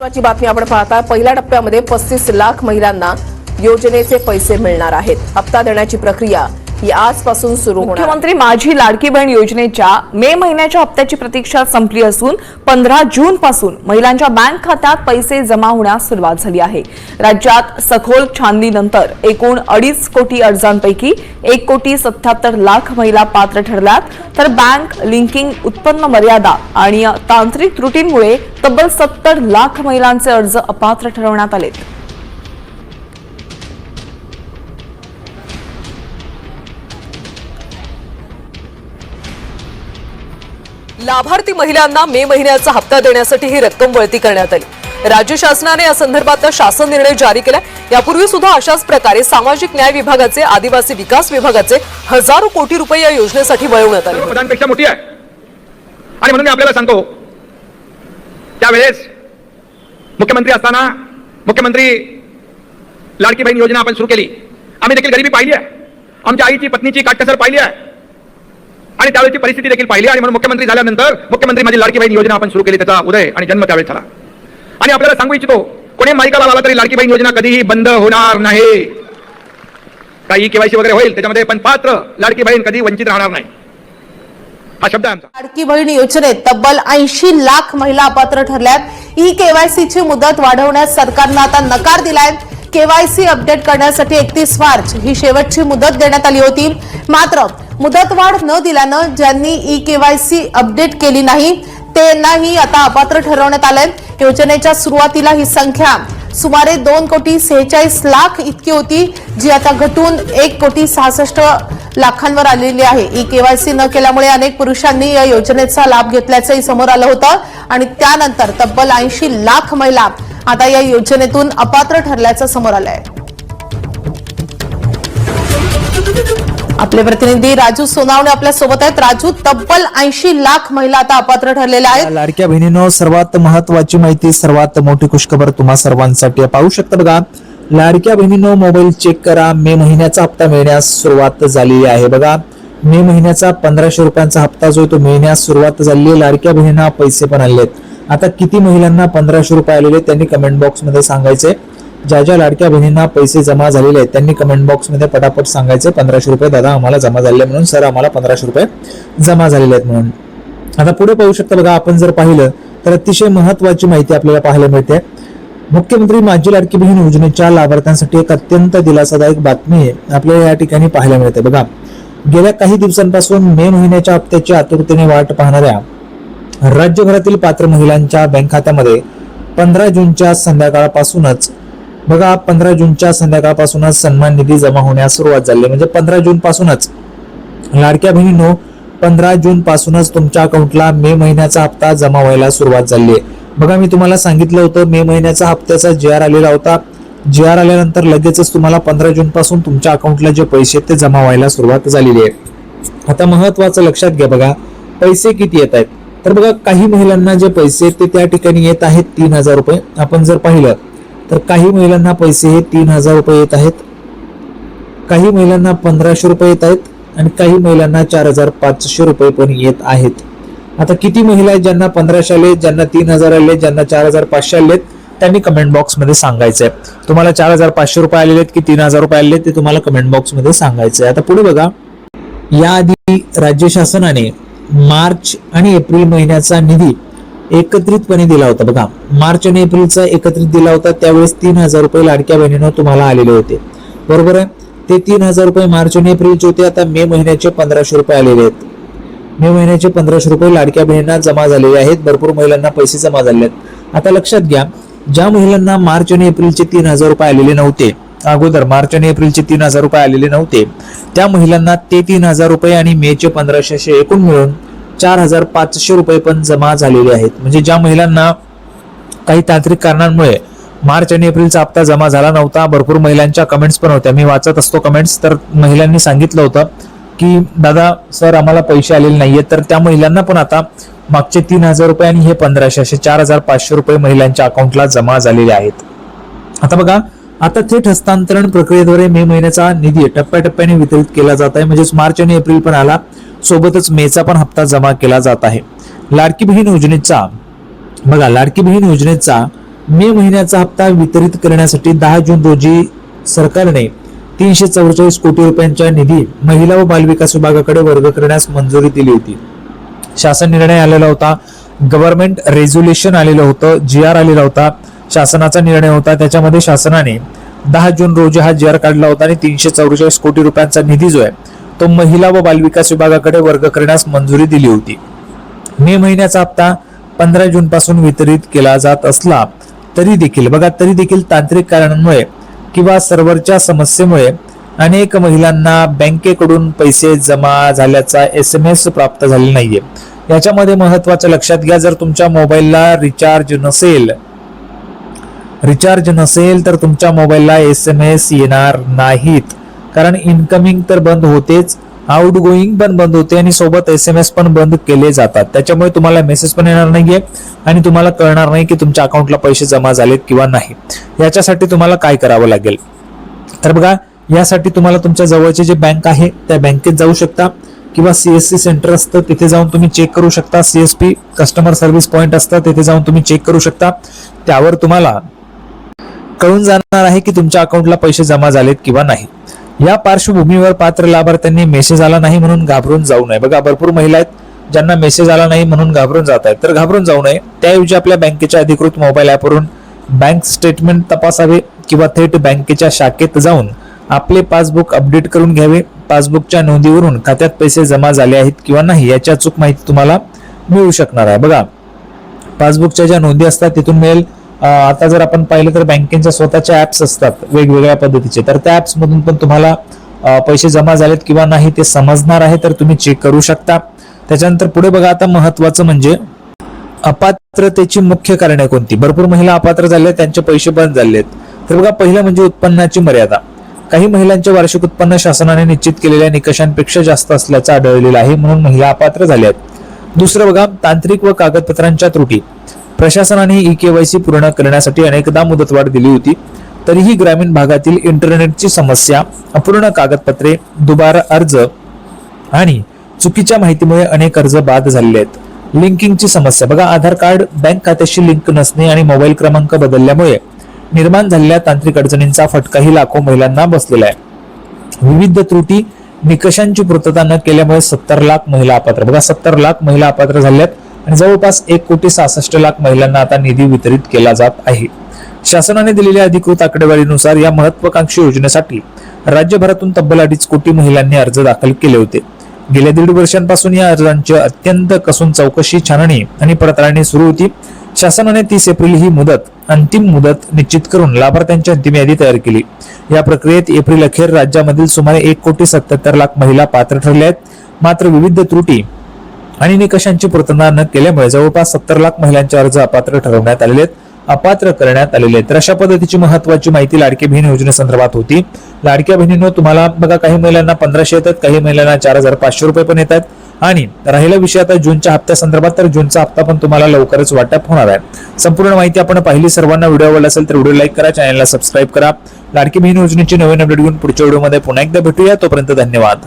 महत्त्वाची बातमी आपण पाहता। पहिल्या टप्प्यामध्ये 35 लाख महिलांना योजनेचे पैसे मिळणार आहेत। हप्ता देण्याची प्रक्रिया ही आजपासून सुरू होणार आहे। मुख्यमंत्री माझी लाडकी बहीण योजनेच्या मे महिन्याच्या हप्त्याची प्रतीक्षा संपली असून 15 जून पासून महिलांच्या बँक खात्यात पैसे जमा होण्यास सुरुवात झाली आहे। राज्यात सखोल छाननीनंतर एकूण 2.5 कोटी अर्जांपैकी 1,77,00,000 महिला पात्र ठरल्यात, तर बँक लिंकिंग, उत्पन्न मर्यादा आणि तांत्रिक त्रुटींमुळे तब्बल 70 लाख महिलांचे अर्ज अपात्र ठरवण्यात आले। लाभार्थी महिलांना मे महिन्याचा हप्ता देण्यासाठी ही रक्कम वळती करण्यात आली। राज्य शासनाने या संदर्भात शासन निर्णय जारी केला। यापूर्वी सुद्धा अशाच प्रकारे सामाजिक न्याय विभागाचे, आदिवासी विकास विभागाचे हजारो कोटी रुपये या योजनेसाठी वळवण्यात आले। प्रधानपेक्षा मोठी आहे आणि म्हणून मी आपल्याला सांगतो, त्यावेळेस मुख्यमंत्री असताना मुख्यमंत्री लाडकी बहीण योजना आपण सुरू केली। आम्ही देखील गरिबी पाहिली आहे, आमच्या आईची पत्नीची काटकसर पाहिली आहे आणि त्यावेळची परिस्थिती देखील पाहिली आणि म्हणून मुख्यमंत्री झाल्यानंतर मुख्यमंत्री माझी लाडकी बहीण योजना आपण सुरू केली। त्याचा उदय आणि जन्म त्यावेळेस झाला आणि आपल्याला सांगू इच्छितो, कोणी माहिती लावला तरी लाडकी बहीण योजना कधीही बंद होणार नाही। काही केवायसी वगैरे होईल त्याच्यामध्ये, पण पात्र लाडकी बहीण कधी वंचित राहणार नाही, हा शब्द आहे आमचा। लाडकी बहीण योजनेत तब्बल 80 लाख महिला अपात्र ठरल्यात। ई केवायसीची मुदत वाढवण्यास सरकारने आता नकार दिलाय। केवायसी अपडेट करण्यासाठी 31 मार्च ही शेवटची मुदत देण्यात आली होती, मात्र मुदतवाढ न दिल्यानं ज्यांनी ई केवायसी अपडेट केली नाही त्यांनाही आता अपात्र ठरवण्यात आलंय। योजनेच्या सुरुवातीला ही संख्या सुमारे 2,46,00,000 इतकी होती, जी आता घटून 1,66,00,000 आलेली आहे। ई केवायसी न केल्यामुळे अनेक पुरुषांनी या योजनेचा लाभ घेतल्याचंही समोर आलं होतं आणि त्यानंतर तब्बल 80 लाख महिला आता या योजनेतून अपात्र ठरल्याचं समोर आलंय। आपले प्रतिनिधी राजू सोनावणे आपल्या सोबत आहेत। राजू, तब्बल 80 लाख महिला आता अपात्र ठरलेल्या आहेत। लाडक्या बहिणींनो, सर्वात महत्वाची माहिती, सर्वात मोठी खुशखबर तुम्हा सर्वांसाठी पाहू शकता। बघा, लाडक्या बहिणींनो, मोबाईल चेक करा, मे महिन्याचा हप्ता मिळण्यास सुरुवात झालेली आहे। बघा, मे महिन्याचा 1500 रुपयांचा हप्ता जो तो मिळण्यास सुरुवात झाली आहे। लाडक्या बहिणींना पैसे पण आलेत। आता किती महिलांना 1500 रुपये आलेले त्यांनी कमेंट बॉक्स मध्ये सांगायचे। ज्या ज्या लाडक्या बहिणींना पैसे जमा झालेले आहेत त्यांनी कमेंट बॉक्स मध्ये पटापट सांगायचे 1500 रुपये दादा आम्हाला जमा झाले म्हणून, सर आम्हाला 1500 रुपये जमा झालेले आहेत म्हणून। आता पुढे पाहू शकता, बघा, आपण जर पाहिलं तर अतिशय महत्वाची माहिती आपल्याला पाहायला मिळते। मुख्यमंत्री माझी लाडकी बहीण योजनेच्या लाभार्थ्यांसाठी एक अत्यंत दिलासादायक बातमी आपल्याला या ठिकाणी पाहायला मिळते। बघा, गेल्या काही दिवसांपासून मे महिन्याच्या हप्त्याची आतुरतेने वाट पाहणाऱ्या राज्यभरातील पात्र महिलांच्या बँक खात्यामध्ये 15 जूनच्या संध्याकाळपासूनच बघा 15 जूनच्या संध्याकाळपासूनच सन्मान निधी जमा होण्यास सुरुवात झाली। म्हणजे 15 जून पासूनच लाडक्या बहिणींनो, 15 जून पासूनच तुमच्या अकाउंटला मे महिन्याचा हप्ता जमा व्हायला सुरुवात झाली आहे। बघा, मी तुम्हाला सांगितलं होतं मे महिन्याचा हप्त्याचा JR आलेला होता। JR आल्यानंतर लगेचच तुम्हाला 15 जून पासून तुमच्या अकाउंटला जे पैसे ते जमा व्हायला सुरुवात झालेली आहे। आता महत्वाचं लक्षात घ्या, बघा पैसे किती येत आहेत। तर बघा, काही महिलांना जे पैसे ते त्या ठिकाणी येत आहेत 3000 रुपये। आपण जर पाहिलं तर काही महिलांना पैसे हे 3000 रुपये येत आहेत, काही महिलांना 1500 रुपये येत आहेत आणि काही महिलांना 4500 रुपये पण येत आहेत। आता किती महिला आहेत ज्यांना 1500 आले, ज्यांना 3000 आले, ज्यांना 4500 आले, त्यांनी कमेंट बॉक्स मध्ये सांगायचंय। तुम्हाला 4500 रुपये आलेले आहेत की 3000 रुपये आलेले ते तुम्हाला कमेंट बॉक्स मध्ये सांगायचंय। आता पुढे बघा, याआधी राज्य शासनाने मार्च आणि एप्रिल महिन्याचा निधी एकत्रितपणे दिला होता। बघा, मार्च आणि एप्रिलचा एकत्रित दिला होता, त्यावेळेस 3000 रुपये लाडक्या बहिणींनो तुम्हाला आलेले होते, बरोबर आहे। ते 3000 रुपये मार्च आणि एप्रिलचे होते। आता मे महिन्याचे 1500 रुपये आलेले आहेत। मे महिन्याचे 1500 रुपये लाडक्या बहिणींना जमा झालेले आहेत। भरपूर महिलांना पैसे जमा झाले आहेत। आता लक्षात घ्या, ज्या महिलांना मार्च आणि एप्रिलचे 3000 रुपये आलेले नव्हते, अगोदर मार्च आणि एप्रिलचे 3000 रुपये आलेले नव्हते, त्या महिलांना ते 3000 रुपये आणि मेचे 1500 असे एकूण मिळून 4500 रुपये पण जमा झालेले आहेत। म्हणजे ज्या महिलांना काही तांत्रिक कारणांमुळे मार्च आणि एप्रिलचा हप्ता जमा झाला नव्हता, भरपूर महिलांच्या कमेंट्स पण होत्या, मी वाचत असतो कमेंट्स, तर महिलांनी सांगितलं होतं की दादा सर आम्हाला पैसे आलेले नाहीये, तर त्या महिलांना पण आता मागचे 3000 रुपये आणि हे 1500 असे 4500 रुपये महिलांच्या अकाउंटला जमा झालेले आहेत। आता बघा, आता थेट हस्तांतरण प्रक्रियेद्वारे मे महिन्याचा निधी टप्प्याटप्प्याने वितरित केला जात आहे। म्हणजे मार्च आणि एप्रिल पण आला, सोबतच मेचा पण हप्ता जमा केला जात आहे। लाडकी बहीण योजनेचा बघा, लाडकी बहीण योजनेचा मे महिन्याचा हप्ता वितरित करण्यासाठी 10 जून रोजी सरकारने 344 कोटी रुपयांचा निधी महिला व बालविकास विभागाकडे वर्ग करण्यास मंजुरी दिली होती. शासन निर्णय आलेला होता, गव्हर्नमेंट रेझोल्युशन आलेलं होतं, GR आलेला होता, शासनाचा निर्णय होता. त्याच्यामध्ये शासनाने 10 जून रोजी हा GR काढला होता आणि 344 कोटी रुपयांचा निधी जो आहे तो महिला व बालविकास विभागाकडे वर्ग करण्यास मंजुरी दिली होती. मे महिन्याचा हप्ता 15 जून पासून वितरित केला जात असला तरी देखील तांत्रिक कारणांमुळे किंवा सर्व्हरच्या समस्येमुळे अनेक महिलांना बँकेकडून पैसे जमा झाल्याचा SMS प्राप्त झाले नाहीये. याच्यामध्ये महत्वाचं लक्षात घ्या, जर तुमच्या मोबाईलला रिचार्ज नसेल तर तुमच्या मोबाईलला SMS येणार नाहीत. कारण इनकमिंग तर बंद होतेच, आउट गोईंग पण बंद होते आणि सोबत SMS पण बंद केले जातात. त्याच्यामुळे तुम्हाला मेसेज पण येणार नाहीये आणि तुम्हाला कळणार नाही की तुमच्या अकाउंटला पैसे जमा झालेत किंवा नाही. याच्यासाठी तुम्हाला काय करावं लागेल तर बघा, यासाठी तुम्हाला तुमच्या जवळचे जे बँक आहे त्या बँकेत जाऊ शकता किंवा CSC सेंटर असतं तिथे जाऊन तुम्ही चेक करू शकता. CSP कस्टमर सर्व्हिस पॉइंट असतं तिथे जाऊन तुम्ही चेक करू शकता. त्यावर तुम्हाला कळून जाणार आहे की तुमच्या अकाउंटला पैसे जमा झालेत किंवा नाही. या पार्श्वभूमीवर पात्र लाभार्थ्यांनी मेसेज आला नाही म्हणून घाबरून जाऊ नये. बघा, भरपूर महिला आहेत ज्यांना मेसेज आला नाही म्हणून घाबरून जात आहेत, तर घाबरून जाऊ नये. त्याऐवजी आपल्या बँकेच्या अधिकृत मोबाईल ॲपवरून बँक स्टेटमेंट तपासावे किंवा थेट बँकेच्या शाखेत जाऊन आपले पासबुक अपडेट करून घ्यावे. पासबुकच्या नोंदीवरून खात्यात पैसे जमा झाले आहेत किंवा नाही याची अचूक माहिती तुम्हाला मिळू शकणार आहे. बघा, पासबुकच्या ज्या नोंदी असतात तिथून मिळेल. आता जर आपण पाहिलं तर बँकेच्या स्वतःच्या ऍप्स असतात वेगवेगळ्या पद्धतीचे, तर त्या ऍप्स मधून पण तुम्हाला पैसे जमा झालेत किंवा नाही ते समजणार आहे, तर तुम्ही चेक करू शकता. त्याच्यानंतर पुढे बघा, आता महत्वाचं म्हणजे अपात्रतेची मुख्य कारणे कोणती. भरपूर महिला अपात्र झाल्या, त्यांचे पैसे बंद झालेत. तर बघा, पहिलं म्हणजे उत्पन्नाची मर्यादा. काही महिलांचे वार्षिक उत्पन्न शासनाने निश्चित केलेल्या निकषांपेक्षा जास्त असल्याचं आढळलेलं आहे, म्हणून महिला अपात्र झाल्या आहेत. दुसरं बघा, तांत्रिक व कागदपत्रांच्या त्रुटी. प्रशासनाने EKYC पूर्ण करण्यासाठी अनेकदा मुदतवाढ दिली होती, तरीही ग्रामीण भागातील इंटरनेटची समस्या, अपूर्ण कागदपत्रे, दुबारा अर्ज आणि चुकीच्या माहितीमुळे अनेक अर्ज बाद झालेले आहेत. लिंकिंगची समस्या. बघा, आधार कार्ड बँक खात्याशी लिंक नसणे आणि मोबाईल क्रमांक बदलल्यामुळे निर्माण झालेल्या तांत्रिक अडचणींचा फटकाही लाखो महिलांना बसलेला आहे. विविध त्रुटी, निकषांची पूर्तता न केल्यामुळे 70 लाख महिला अपात्र. बघा, 70 लाख महिला अपात्र झाल्यात आणि जवळपास 1,66,00,000 महिलांना आता निधी वितरित केला जात आहे. शासनाने दिलेल्या अधिकृत आकडेवारीनुसार या महत्वाकांक्षी योजनेसाठी राज्यभरातून तब्बल 2.5 कोटी महिलांनी अर्ज दाखल केले होते. गेल्या 1.5 वर्षांपासून या अर्जांची अत्यंत कसून चौकशी, छाननी आणि पडताळणी सुरू होती. शासनाने 30 एप्रिल ही अंतिम मुदत निश्चित करून लाभार्थ्यांची अंतिम यादी तयार केली. या प्रक्रियेत एप्रिल अखेर राज्यामधील सुमारे 1,77,00,000 महिला पात्र ठरल्या आहेत. मात्र विविध त्रुटी आणि निकषांची पूर्तता न केल्यामुळे जवळपास 70 लाख महिलांचे अर्ज अपात्र करण्यात आलेले आहेत. तर अशा पद्धतीची महत्वाची माहिती लाडकी बहीण योजनेसंदर्भात होती. लाडक्या बहिणींनो, तुम्हाला बघा, काही महिलांना 1500 येतात, काही महिलांना 4,500 रुपये पण येतात. आणि राहिला विषय आता जूनच्या हप्त्या संदर्भात, तर जूनचा हप्ता पण तुम्हाला लवकरच वाटप होणार आहे. संपूर्ण माहिती आपण पाहिली. सर्वांना व्हिडिओ आवडला असेल तर व्हिडिओ लाईक करा, चॅनलला सबस्क्राईब करा. लाडकी बहीण योजनेची नवीन अपडेट घेऊन पुढच्या व्हिडिओमध्ये पुन्हा एकदा भेटूया. तोपर्यंत धन्यवाद.